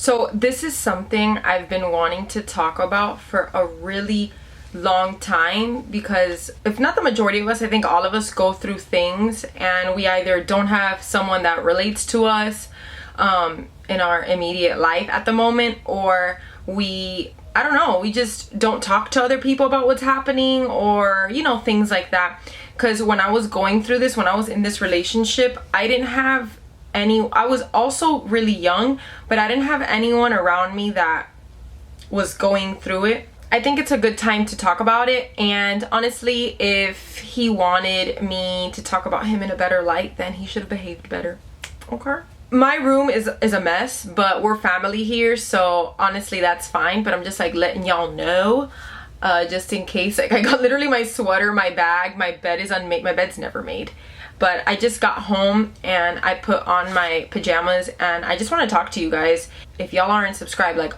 So this is something I've been wanting to talk about for a really long time, because if not the majority of us, I think all of us go through things and we either don't have someone that relates to us in our immediate life at the moment, or I don't know, we just don't talk to other people about what's happening, or you know, things like that. Because when I was going through this, when I was in this relationship, I didn't have I was also really young, but I didn't have anyone around me that was going through it. I think it's a good time to talk about it, and honestly, if he wanted me to talk about him in a better light, then he should have behaved better. Okay? My room is a mess, but we're family here, so honestly that's fine. But I'm just like letting y'all know, just in case. Like, I got literally my sweater, my bag, my bed is unmade. My bed's never made, but I just got home and I put on my pajamas, and I just want to talk to you guys. If y'all aren't subscribed, like,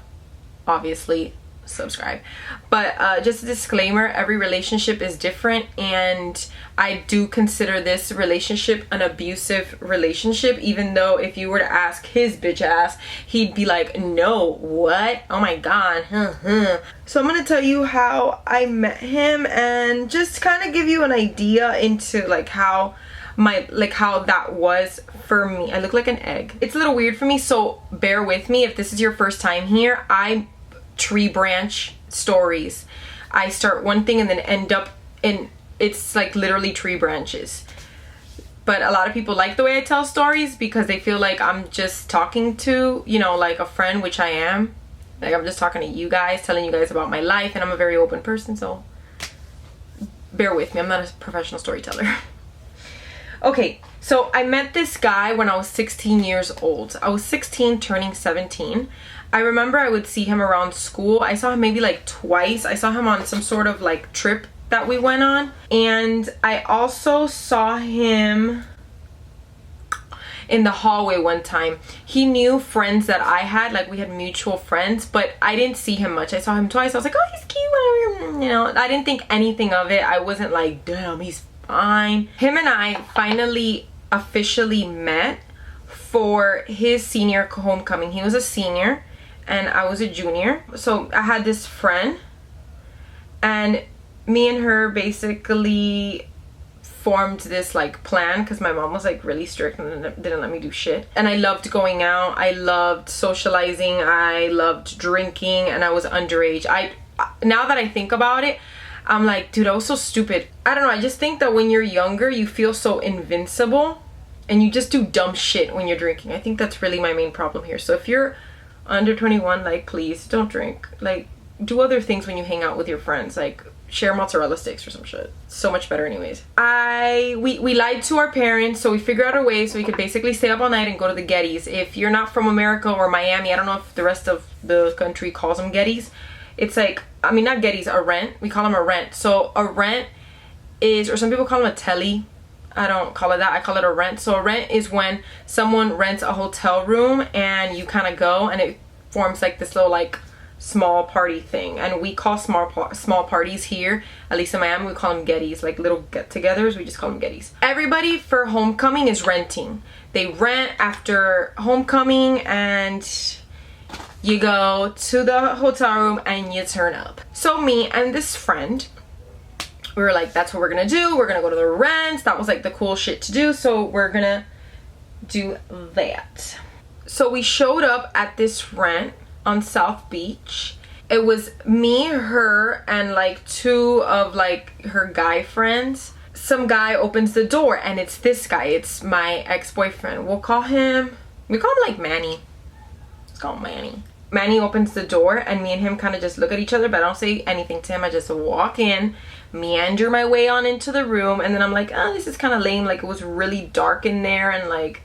obviously subscribe. But just a disclaimer, every relationship is different, and I do consider this relationship an abusive relationship, even though if you were to ask his bitch ass, he'd be like, no, what? Oh my god. So I'm gonna tell you how I met him and just kind of give you an idea into like how that was for me. I look like an egg. It's a little weird for me, so bear with me if this is your first time here. I tree branch stories. I start one thing and then end up in, it's like literally tree branches. But a lot of people like the way I tell stories because they feel like I'm just talking to, you know, like a friend, which I am. Like, I'm just talking to you guys, telling you guys about my life, and I'm a very open person, so bear with me. I'm not a professional storyteller. Okay, so I met this guy when I was 16 years old. I was 16 turning 17. I remember I would see him around school. I saw him maybe like twice. I saw him on some sort of like trip that we went on. And I also saw him in the hallway one time. He knew friends that I had, like we had mutual friends, but I didn't see him much. I saw him twice. I was like, oh, he's cute. You know, I didn't think anything of it. I wasn't like, damn, he's fine. Him and I finally officially met for his senior homecoming. He was a senior and I was a junior. So I had this friend, and me and her basically formed this like plan because my mom was like really strict and didn't let me do shit. And I loved going out, I loved socializing, I loved drinking, and I was underage. Now that I think about it, I'm like, dude, I was so stupid. I don't know, I just think that when you're younger you feel so invincible and you just do dumb shit when you're drinking. I think that's really my main problem here. So if you're under 21, like, please don't drink. Like, do other things when you hang out with your friends, like share mozzarella sticks or some shit. So much better anyways. We lied to our parents, so we figured out a way so we could basically stay up all night and go to the Gettys. If you're not from America or Miami, I don't know if the rest of the country calls them Gettys. It's like, I mean, not Gettys, a rent. We call them a rent. So a rent is, or some people call them a telly. I don't call it that, I call it a rent. So a rent is when someone rents a hotel room and you kind of go and it forms like this little like small party thing. And we call small parties here, at least in Miami, we call them Gettys, like little get-togethers. We just call them Gettys. Everybody for homecoming is renting. They rent after homecoming and you go to the hotel room and you turn up. So me and this friend, we were like, that's what we're gonna do. We're gonna go to the rent. That was like the cool shit to do. So we're gonna do that. So we showed up at this rent on South Beach. It was me, her, and like two of like her guy friends. Some guy opens the door and it's this guy. It's my ex-boyfriend. We call him like Manny. Let's call him Manny. Manny opens the door and me and him kind of just look at each other, but I don't say anything to him. I just walk in, meander my way on into the room, and then I'm like, oh, this is kind of lame. Like, it was really dark in there, and like,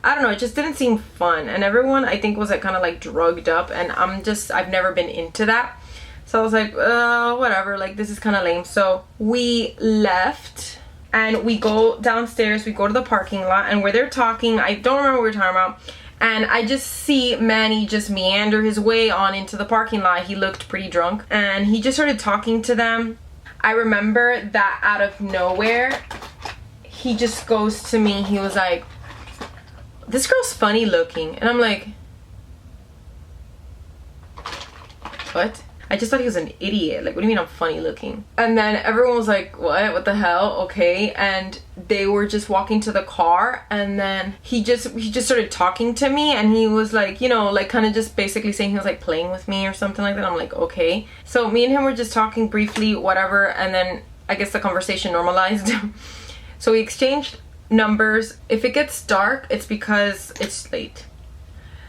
I don't know, it just didn't seem fun. And everyone, I think, was like kind of like drugged up, and I've never been into that. So I was like, whatever, like, this is kind of lame. So we left and we go downstairs, we go to the parking lot, and where they're talking, I don't remember what we were talking about. And I just see Manny just meander his way on into the parking lot. He looked pretty drunk. And he just started talking to them. I remember that out of nowhere, he just goes to me. He was like, this girl's funny looking. And I'm like, what? I just thought he was an idiot. Like, what do you mean I'm funny looking? And then everyone was like, what the hell? Okay. And they were just walking to the car, and then he just started talking to me, and he was like, you know, like kind of just basically saying he was like playing with me or something like that. I'm like, okay. So me and him were just talking briefly, whatever, and then I guess the conversation normalized. So we exchanged numbers. If it gets dark, it's because it's late.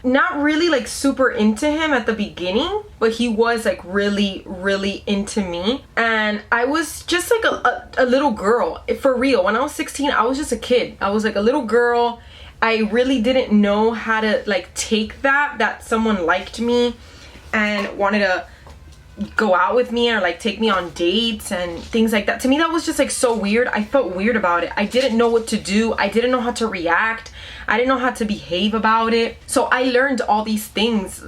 Not really like super into him at the beginning, but he was like really into me, and I was just like a little girl. For real, when I was 16, I was just a kid. I was like a little girl. I really didn't know how to like take that someone liked me and wanted to go out with me or like take me on dates and things like that. To me, that was just like so weird. I felt weird about it. I didn't know what to do. I didn't know how to react. I didn't know how to behave about it. So I learned all these things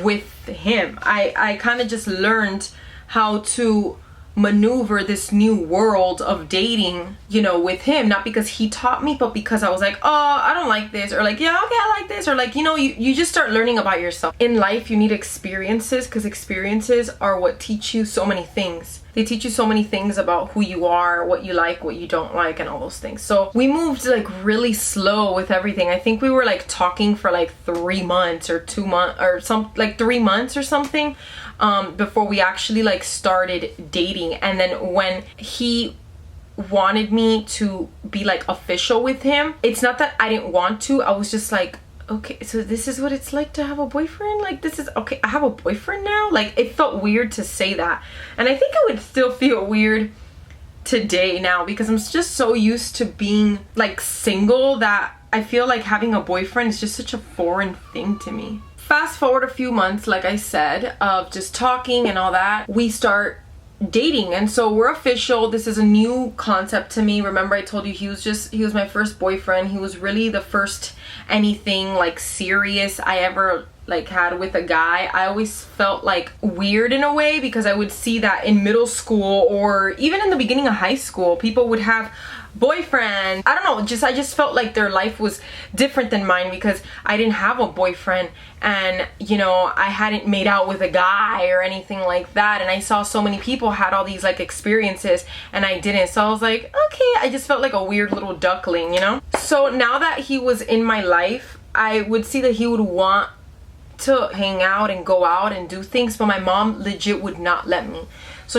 with him. I kind of just learned how to maneuver this new world of dating, you know, with him. Not because he taught me, but because I was like, oh, I don't like this, or like, yeah, okay, I like this, or like, you know, you just start learning about yourself. In life, you need experiences, because experiences are what teach you so many things. They teach you so many things about who you are, what you like, what you don't like, and all those things. So we moved like really slow with everything. I think we were like talking for like 3 months or 2 months or like 3 months or something, before we actually like started dating. And then when he wanted me to be like official with him, it's not that I didn't want to. I was just like, okay, so this is what it's like to have a boyfriend? Like, this is, okay, I have a boyfriend now? Like, it felt weird to say that. And I think it would still feel weird today now, because I'm just so used to being like single that I feel like having a boyfriend is just such a foreign thing to me. Fast forward a few months, like I said, of just talking and all that, we start dating, and so we're official. This is a new concept to me. Remember, I told you he was my first boyfriend. He was really the first anything like serious I ever like had with a guy. I always felt like weird in a way, because I would see that in middle school or even in the beginning of high school, people would have boyfriend. I don't know, I just felt like their life was different than mine, because I didn't have a boyfriend, and you know, I hadn't made out with a guy or anything like that, and I saw so many people had all these like experiences and I didn't. So I was like, okay, I just felt like a weird little duckling, you know. So now that he was in my life, I would see that he would want to hang out and go out and do things, but my mom legit would not let me. So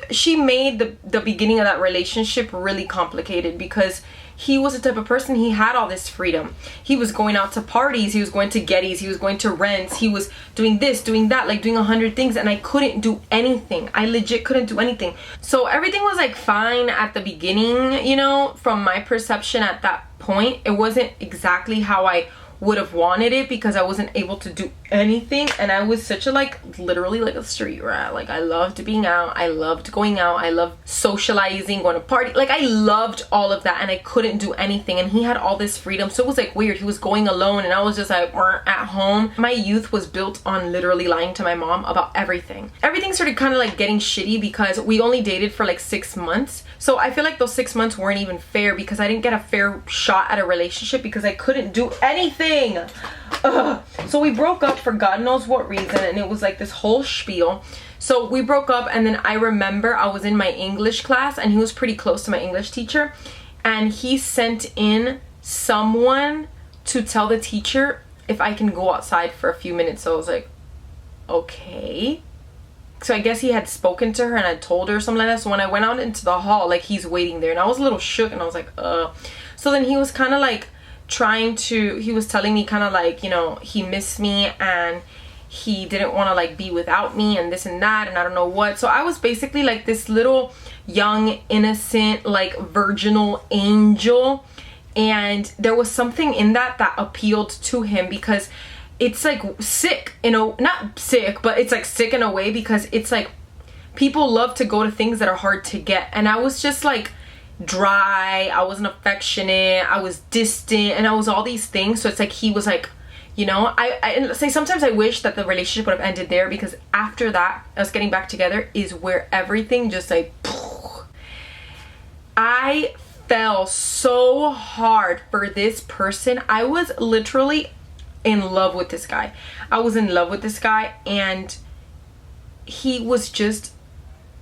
she made the beginning of that relationship really complicated, because he was the type of person, he had all this freedom. He was going out to parties, he was going to Getty's, he was going to Rents, he was doing this, doing that, like doing 100 things, and I couldn't do anything. I legit couldn't do anything. So everything was like fine at the beginning, you know, from my perception at that point. It wasn't exactly how I would have wanted it, because I wasn't able to do anything, and I was such a like literally like a street rat. Like, I loved being out, I loved going out, I loved socializing, going to party, like I loved all of that, and I couldn't do anything. And he had all this freedom, so it was like weird. He was going alone and I was just like at home. My youth was built on literally lying to my mom about everything. Everything started kind of like getting shitty, because we only dated for like 6 months. So I feel like those 6 months weren't even fair, because I didn't get a fair shot at a relationship, because I couldn't do anything. Ugh. So we broke up for God knows what reason, and it was like this whole spiel. So we broke up, and then I remember I was in my English class, and he was pretty close to my English teacher, and he sent in someone to tell the teacher if I can go outside for a few minutes. So I was like, okay. So I guess he had spoken to her and had told her something like that. So when I went out into the hall, like, he's waiting there, and I was a little shook, and I was like, So then he was kind of like he was telling me kind of like, you know, he missed me and he didn't want to like be without me and this and that and I don't know what. So I was basically like this little young innocent like virginal angel, and there was something in that appealed to him, because it's like sick, you know, not sick, but it's like sick in a way, because it's like people love to go to things that are hard to get, and I was just like dry, I wasn't affectionate, I was distant, and I was all these things. So it's like he was like, you know, I say sometimes I wish that the relationship would have ended there, because after that, us getting back together is where everything just like I fell so hard for this person. I was literally in love with this guy. I was in love with this guy, and he was just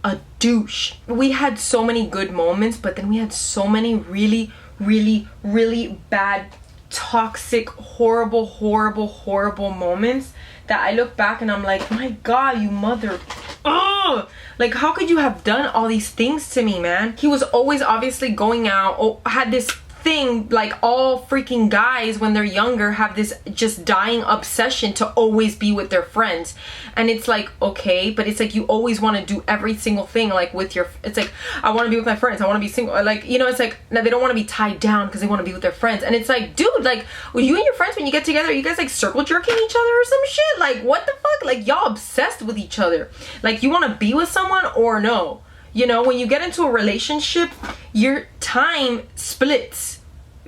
a douche. We had so many good moments, but then we had so many really, really, really bad, toxic, horrible, horrible, horrible moments that I look back and I'm like, my God, you mother, oh, like how could you have done all these things to me, man? He was always obviously going out, had this thing, like all freaking guys when they're younger have this just dying obsession to always be with their friends. And it's like, okay, but it's like you always want to do every single thing like with your, it's like, I want to be with my friends, I want to be single, like, you know, it's like, no, they don't want to be tied down because they want to be with their friends. And it's like, dude, like, well, you and your friends, when you get together, you guys like circle jerking each other or some shit? Like, what the fuck? Like, y'all obsessed with each other. Like, you want to be with someone or no? You know, when you get into a relationship, your time splits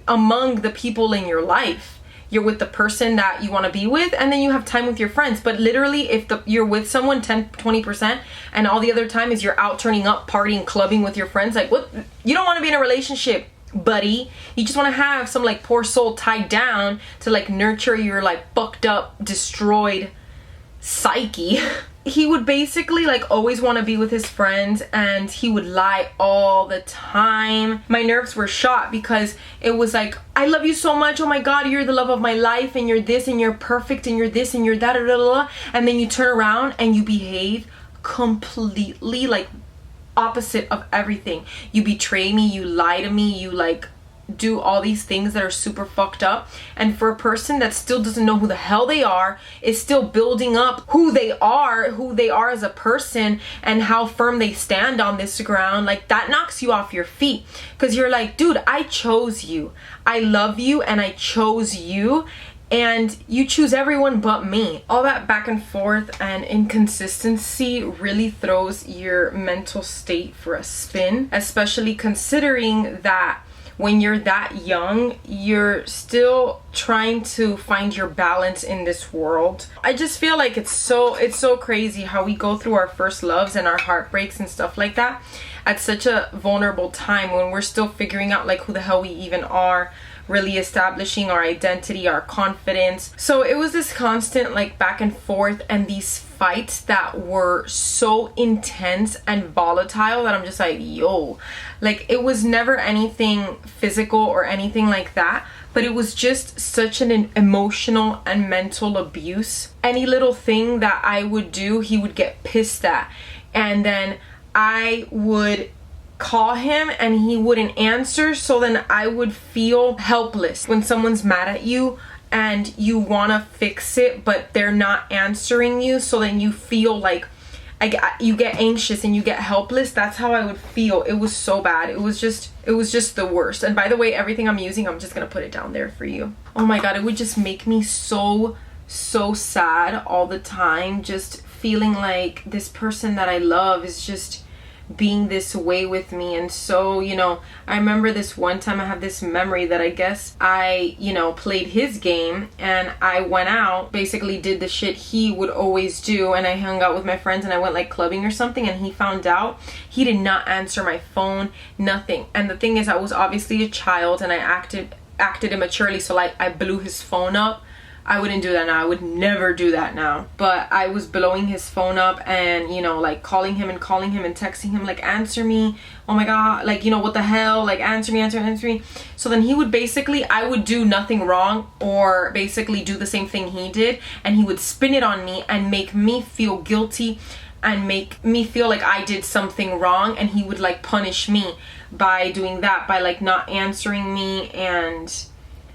among the people in your life. You're with the person that you want to be with, and then you have time with your friends. But literally, if you're with someone 10-20% and all the other time is you're out turning up, partying, clubbing with your friends, like what? You don't want to be in a relationship, buddy. You just want to have some like poor soul tied down to like nurture your like fucked up, destroyed psyche. He would basically like always want to be with his friends, and he would lie all the time. My nerves were shot because it was like, I love you so much, oh my God, you're the love of my life, and you're this, and you're perfect, and you're this, and you're that, and then you turn around and you behave completely like opposite of everything. You betray me, you lie to me, you like do all these things that are super fucked up. And for a person that still doesn't know who the hell they are, is still building up who they are as a person and how firm they stand on this ground, like that knocks you off your feet, because you're like, dude, I chose you, I love you, and I chose you, and you choose everyone but me. All that back and forth and inconsistency really throws your mental state for a spin, especially considering that when you're that young, you're still trying to find your balance in this world. I just feel like it's so crazy how we go through our first loves and our heartbreaks and stuff like that at such a vulnerable time when we're still figuring out like who the hell we even are, really establishing our identity, our confidence. So it was this constant like back and forth and these fights that were so intense and volatile that I'm just like, yo, like it was never anything physical or anything like that, but it was just such an emotional and mental abuse. Any little thing that I would do, he would get pissed at, and then I would call him and he wouldn't answer, so then I would feel helpless. When someone's mad at you and you want to fix it but they're not answering you, so then you feel like you get anxious and you get helpless. That's how I would feel. It was so bad. It was just the worst. And by the way, everything I'm using, I'm just gonna put it down there for you. Oh my God, it would just make me so sad all the time, just feeling like this person that I love is just being this way with me. And so, you know, I remember this one time, I have this memory that I guess I, you know, played his game and I went out, basically did the shit he would always do, and I hung out with my friends and I went like clubbing or something, and he found out. He did not answer my phone, nothing. And the thing is, I was obviously a child and I acted immaturely, so like I blew his phone up. I wouldn't do that now. I would never do that now. But I was blowing his phone up and, you know, like calling him and texting him, like, answer me. Oh my God. Like, you know, what the hell? Like, answer me. So then he would basically, I would do nothing wrong or basically do the same thing he did. And he would spin it on me and make me feel guilty and make me feel like I did something wrong. And he would like punish me by doing that, by like not answering me. And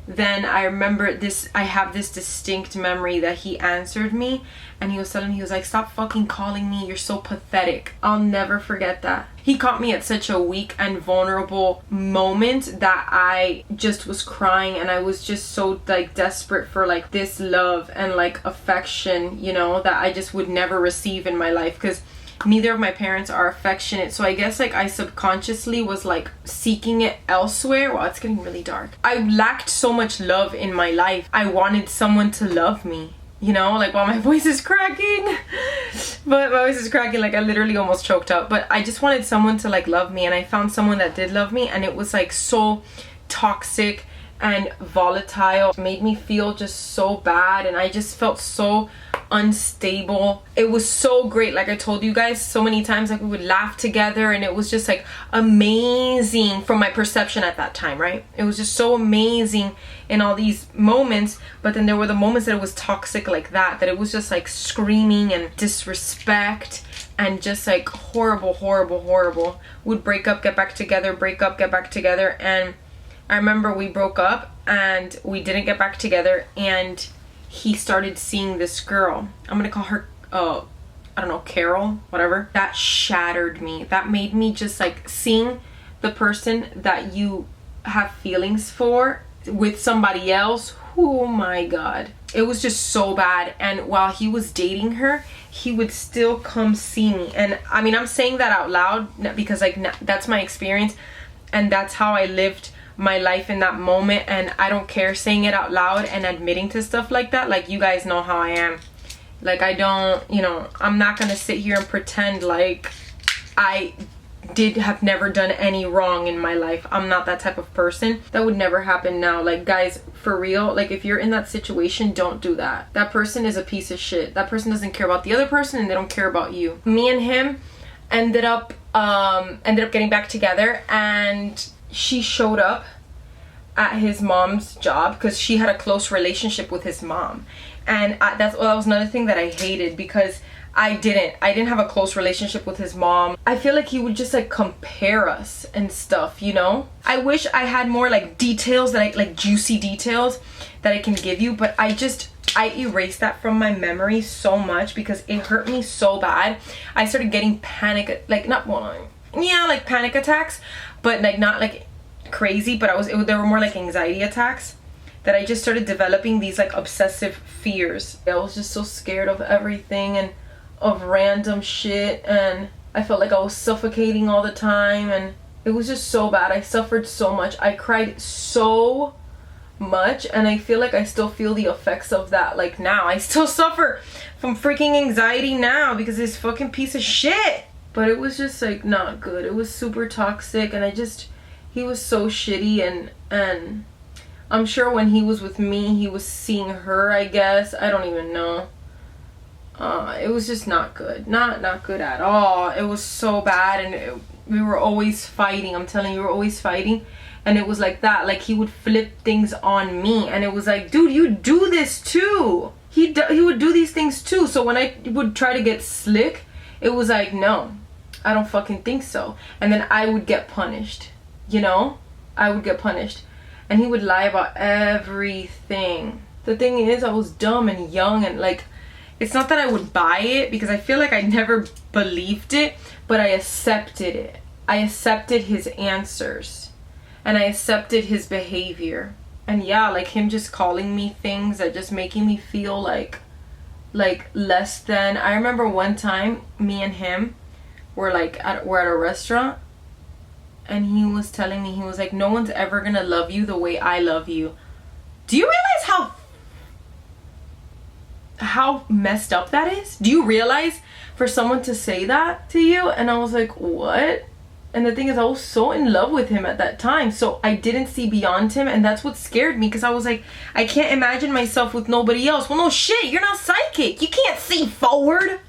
then I remember this, I have this distinct memory that he answered me and he was telling me, he was like, stop fucking calling me, you're so pathetic. I'll never forget that. He caught me at such a weak and vulnerable moment that I just was crying, and I was just so like desperate for like this love and like affection, you know, that I just would never receive in my life, because neither of my parents are affectionate. So I guess like I subconsciously was like seeking it elsewhere. Wow, it's getting really dark. I lacked so much love in my life. I wanted someone to love me, you know, like, while my voice is cracking. But my voice is cracking, like I literally almost choked up. But I just wanted someone to like love me, and I found someone that did love me, and it was like so toxic and volatile. It made me feel just so bad, and I just felt so unstable. It was so great. Like I told you guys so many times, like we would laugh together, and it was just like amazing from my perception at that time, right? It was just so amazing in all these moments. But then there were the moments that it was toxic like that it was just like screaming and disrespect and just like horrible, horrible, horrible. Would break up, get back together, break up, get back together. And I remember we broke up and we didn't get back together, and he started seeing this girl. I'm gonna call her I don't know, Carol, whatever. That shattered me. That made me just like, seeing the person that you have feelings for with somebody else, oh my god, it was just so bad. And while he was dating her, he would still come see me. And I mean, I'm saying that out loud because like that's my experience, and that's how I lived my life in that moment, and I don't care saying it out loud and admitting to stuff like that. Like, you guys know how I am. Like, I don't, you know, I'm not gonna sit here and pretend like I have never done any wrong in my life. I'm not that type of person. That would never happen now. Like, guys, for real, like, if you're in that situation, don't do that. That person is a piece of shit. That person doesn't care about the other person, and they don't care about you. Me and him ended up getting back together, and she showed up at his mom's job because she had a close relationship with his mom. And that was another thing that I hated, because I didn't have a close relationship with his mom. I feel like he would just like compare us and stuff, you know? I wish I had more like details that like juicy details that I can give you, but I erased that from my memory so much because it hurt me so bad. I started getting panic, like like panic attacks, but like not like crazy, but there were more like anxiety attacks, that I just started developing these like obsessive fears. I was just so scared of everything and of random shit, and I felt like I was suffocating all the time, and it was just so bad. I suffered so much. I cried so much, and I feel like I still feel the effects of that. Like, now I still suffer from freaking anxiety now because of this fucking piece of shit. But it was just like not good. It was super toxic, and he was so shitty, and I'm sure when he was with me, he was seeing her, I guess. I don't even know. It was just not good. Not good at all. It was so bad, and we were always fighting. I'm telling you, we were always fighting. And it was like that. Like, he would flip things on me, and it was like, dude, you do this too. He would do these things too. So when I would try to get slick, it was like, no, I don't fucking think so. And then I would get punished. You know, I would get punished, and he would lie about everything. The thing is, I was dumb and young, and like, it's not that I would buy it, because I feel like I never believed it, but I accepted it. I accepted his answers, and I accepted his behavior. And yeah, like him just calling me things that just making me feel like less than. I remember one time me and him were at a restaurant, and he was telling me, he was like, no one's ever gonna love you the way I love you. Do you realize how messed up that is? Do you realize for someone to say that to you? And I was like, what? And the thing is, I was so in love with him at that time, so I didn't see beyond him, and that's what scared me, because I was like, I can't imagine myself with nobody else. Well, no shit, you're not psychic. You can't see forward.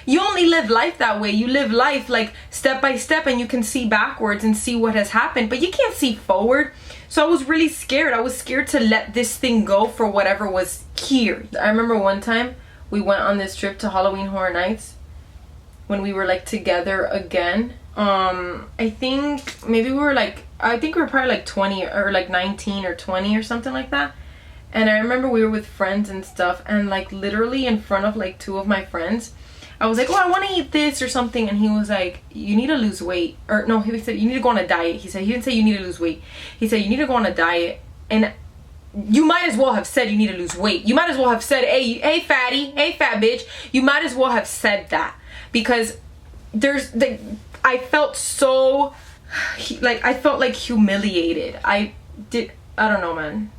You only live life that way. You live life like step by step, and you can see backwards and see what has happened, but you can't see forward. So I was really scared. I was scared to let this thing go for whatever was here. I remember one time we went on this trip to Halloween Horror Nights when we were like together again. I think maybe we were probably like 20 or like 19 or 20 or something like that. And I remember we were with friends and stuff, and like literally in front of like two of my friends, I was like, oh, I want to eat this or something. And he was like, you need to lose weight. Or no, he said, you need to go on a diet. He didn't say you need to lose weight. He said, you need to go on a diet. And you might as well have said you need to lose weight. You might as well have said, hey fatty, hey fat bitch. You might as well have said that. Because I felt so, I felt like humiliated. I don't know, man.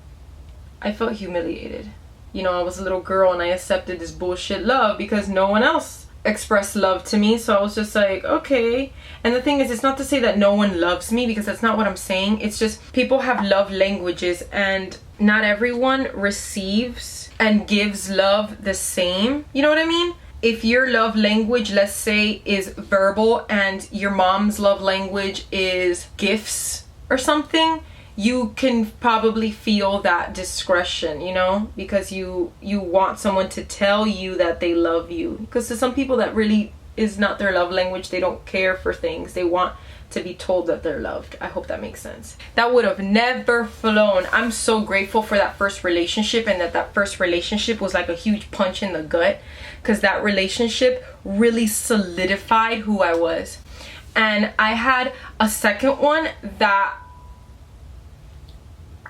I felt humiliated. You know, I was a little girl and I accepted this bullshit love because no one else expressed love to me. So I was just like, okay. And the thing is, it's not to say that no one loves me, because that's not what I'm saying. It's just people have love languages, and not everyone receives and gives love the same. You know what I mean? If your love language, let's say, is verbal and your mom's love language is gifts or something, you can probably feel that discretion, you know, because you want someone to tell you that they love you. Because to some people that really is not their love language. They don't care for things. They want to be told that they're loved. I hope that makes sense. That would have never flown. I'm so grateful for that first relationship, and that first relationship was like a huge punch in the gut, because that relationship really solidified who I was. And I had a second one that,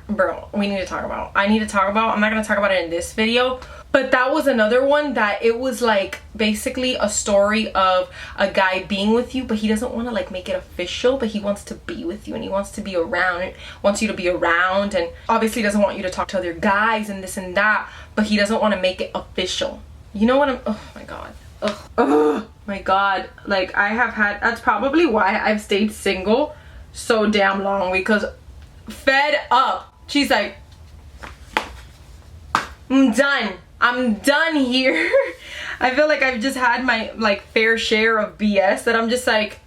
bro, we need to talk about. I need to talk about. I'm not going to talk about it in this video, but that was another one that it was like basically a story of a guy being with you, but he doesn't want to like make it official, but he wants to be with you and he wants to be around, wants you to be around, and obviously doesn't want you to talk to other guys and this and that, but he doesn't want to make it official. You know what I'm, oh my god. Oh my god. Like, I have had, that's probably why I've stayed single so damn long, because fed up. She's like, I'm done. I'm done here. I feel like I've just had my like fair share of BS that I'm just like,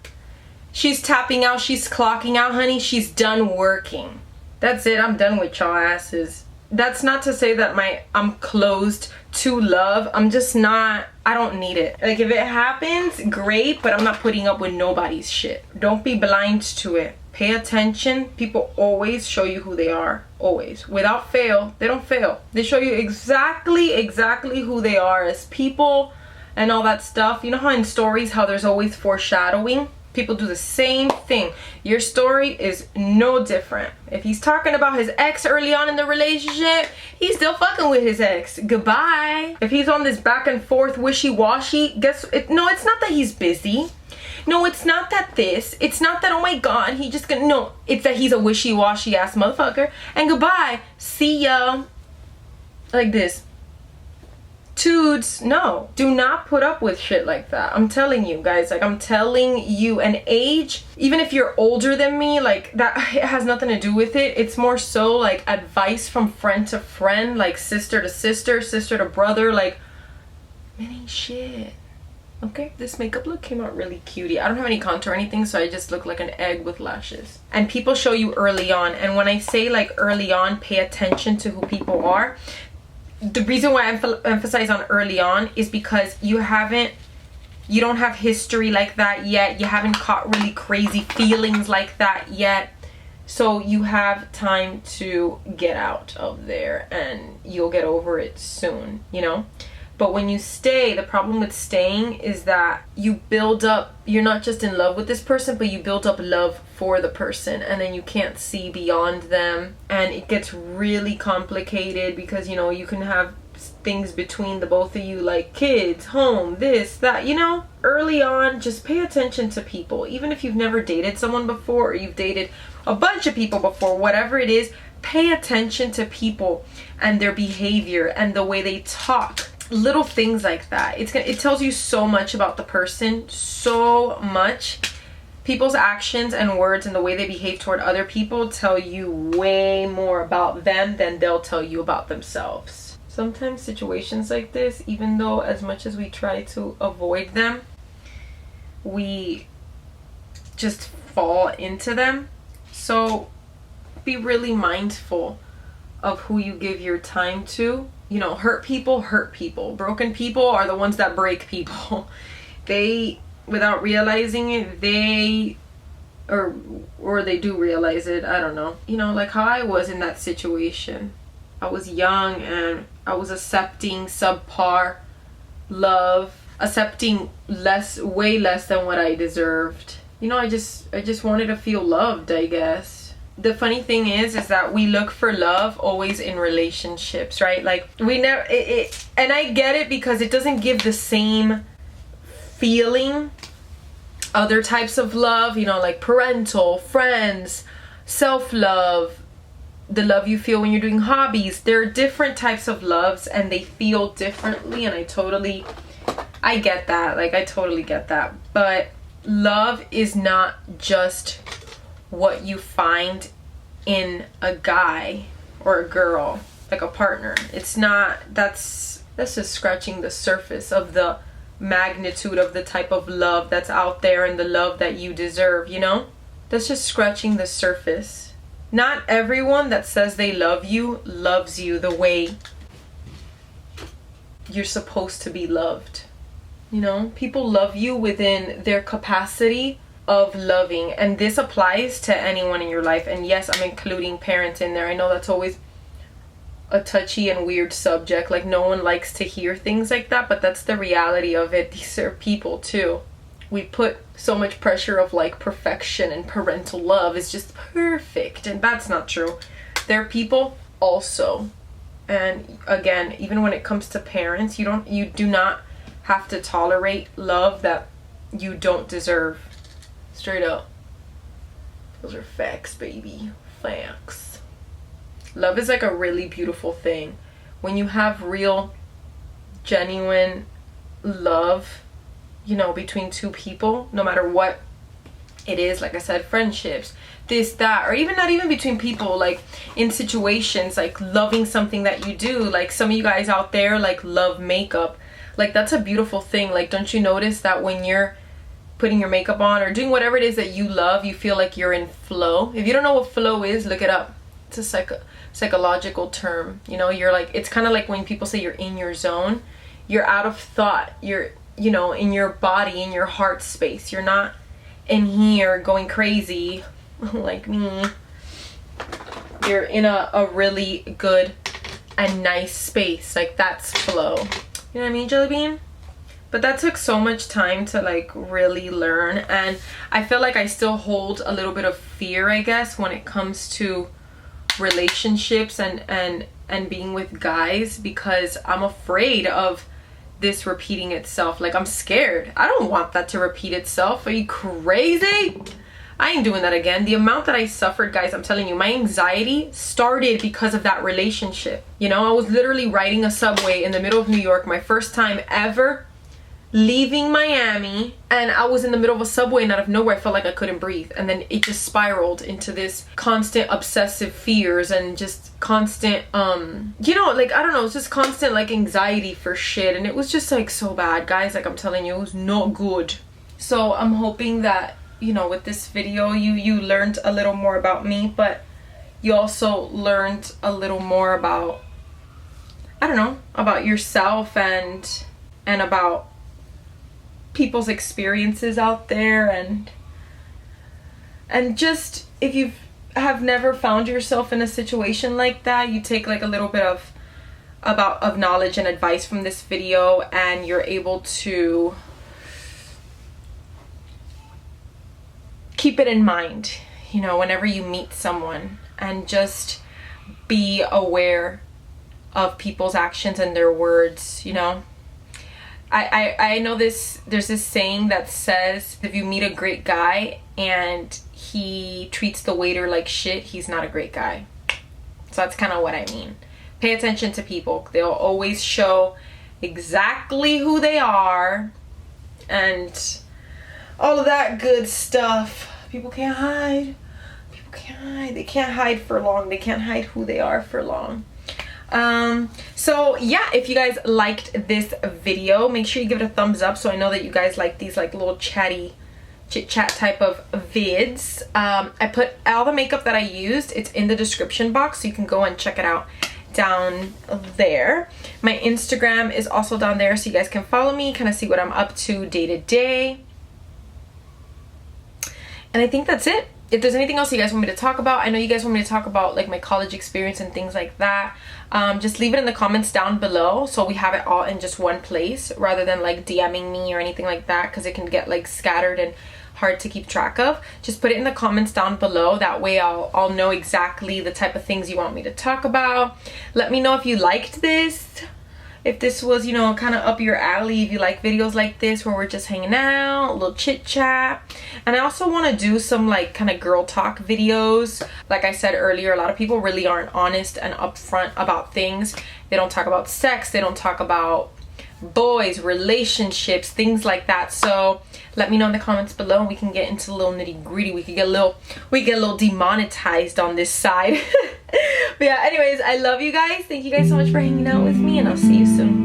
she's tapping out, she's clocking out, honey. She's done working. That's it. I'm done with y'all asses. That's not to say that I'm closed to love. I'm just not, I don't need it. Like, if it happens, great, but I'm not putting up with nobody's shit. Don't be blind to it. Pay attention. People always show you who they are. Always. Without fail. They don't fail. They show you exactly who they are as people and all that stuff. You know how in stories, how there's always foreshadowing? People do the same thing. Your story is no different. If he's talking about his ex early on in the relationship, he's still fucking with his ex. Goodbye. If he's on this back and forth wishy-washy, no, it's not that he's busy. No, it's not that this. It's not that, oh my god, he just gonna, no. It's that he's a wishy-washy ass motherfucker. And goodbye. See ya. Like this. Tudes, no. Do not put up with shit like that. I'm telling you guys, like, I'm telling you. And age, even if you're older than me, like, that, it has nothing to do with it. It's more so like advice from friend to friend, like sister to sister, sister to brother. Like, it ain't shit. Okay, this makeup look came out really cutie. I don't have any contour or anything, so I just look like an egg with lashes. And people show you early on. And when I say like early on, pay attention to who people are. The reason why I emphasize on early on is because you don't have history like that yet. You haven't caught really crazy feelings like that yet. So you have time to get out of there and you'll get over it soon, you know? But when you stay, the problem with staying is that you build up, you're not just in love with this person, but you build up love for the person, and then you can't see beyond them, and it gets really complicated because, you know, you can have things between the both of you, like kids, home, this, that, you know? Early on, just pay attention to people. Even if you've never dated someone before, or you've dated a bunch of people before, whatever it is, pay attention to people and their behavior and the way they talk. Little things like that. It tells you so much about the person, so much. People's actions and words and the way they behave toward other people tell you way more about them than they'll tell you about themselves. Sometimes situations like this, even though as much as we try to avoid them, we just fall into them. So be really mindful of who you give your time to. You know, hurt people hurt people. Broken people are the ones that break people. They, without realizing it, they, or they do realize it, I don't know. You know, like how I was in that situation. I was young and I was accepting subpar love, accepting way less than what I deserved. You know, I just wanted to feel loved, I guess. The funny thing is that we look for love always in relationships, right? Like, we never, and I get it because it doesn't give the same feeling. Other types of love, you know, like parental, friends, self-love, the love you feel when you're doing hobbies. There are different types of loves and they feel differently, and I get that. Like, I totally get that. But love is not just what you find in a guy or a girl, like a partner. It's not, that's just scratching the surface of the magnitude of the type of love that's out there and the love that you deserve, you know? That's just scratching the surface. Not everyone that says they love you loves you the way you're supposed to be loved. You know, people love you within their capacity of loving, and this applies to anyone in your life. And yes, I'm including parents in there. I know that's always a touchy and weird subject, like no one likes to hear things like that, but that's the reality of it. These are people too. We put so much pressure of like perfection, and parental love is just perfect, and that's not true. They're people also. And again, even when it comes to parents, you do not have to tolerate love that you don't deserve. Straight up. Those are facts, baby. Facts. Love is like a really beautiful thing. When you have real, genuine love, you know, between two people, no matter what it is, like I said, friendships, this, that, or even not even between people, like in situations, like loving something that you do. Like some of you guys out there like love makeup. Like that's a beautiful thing. Like, don't you notice that when you're putting your makeup on or doing whatever it is that you love, you feel like you're in flow? If you don't know what flow is, look it up. It's a psychological term. You know, you're like, it's kind of like when people say you're in your zone. You're out of thought. You're, you know, in your body, in your heart space. You're not in here going crazy like me. You're in a really good and nice space. Like that's flow. You know what I mean, Jelly Bean? But that took so much time to like really learn, and I feel like I still hold a little bit of fear, I guess, when it comes to relationships and being with guys, because I'm afraid of this repeating itself. Like I'm scared. I don't want that to repeat itself. Are you crazy? I ain't doing that again. The amount that I suffered, guys, I'm telling you, my anxiety started because of that relationship. You know, I was literally riding a subway in the middle of New York, my first time ever leaving Miami, and I was in the middle of a subway, and out of nowhere I felt like I couldn't breathe, and then it just spiraled into this constant obsessive fears and just constant you know, like I don't know, it's just constant like anxiety for shit, and it was just like so bad, guys. Like I'm telling you, it was not good. So I'm hoping that, you know, with this video you learned a little more about me, but you also learned a little more about, I don't know, about yourself and about people's experiences out there, and just if you have never found yourself in a situation like that, you take like a little bit of knowledge and advice from this video, and you're able to keep it in mind, you know, whenever you meet someone, and just be aware of people's actions and their words, you know. I know there's this saying that says if you meet a great guy and he treats the waiter like shit, he's not a great guy. So that's kind of what I mean. Pay attention to people. They'll always show exactly who they are and all of that good stuff. People can't hide. People can't hide. They can't hide for long. They can't hide who they are for long. So yeah, if you guys liked this video, make sure you give it a thumbs up so I know that you guys like these like little chatty chit chat type of vids. I put all the makeup that I used, it's in the description box, so you can go and check it out down there. My Instagram is also down there, so you guys can follow me, kind of see what I'm up to day to day. And I think that's it. If there's anything else you guys want me to talk about, I know you guys want me to talk about like my college experience and things like that, just leave it in the comments down below so we have it all in just one place rather than like DMing me or anything like that, because it can get like scattered and hard to keep track of. Just put it in the comments down below, that way I'll know exactly the type of things you want me to talk about. Let me know if you liked this, if this was, you know, kind of up your alley, if you like videos like this where we're just hanging out, a little chit chat. And I also want to do some like kind of girl talk videos. Like I said earlier, a lot of people really aren't honest and upfront about things. They don't talk about sex, they don't talk about boys, relationships, things like that. So let me know in the comments below and we can get into a little nitty gritty. We get a little demonetized on this side. But yeah, anyways, I love you guys. Thank you guys so much for hanging out with me, and I'll see you soon.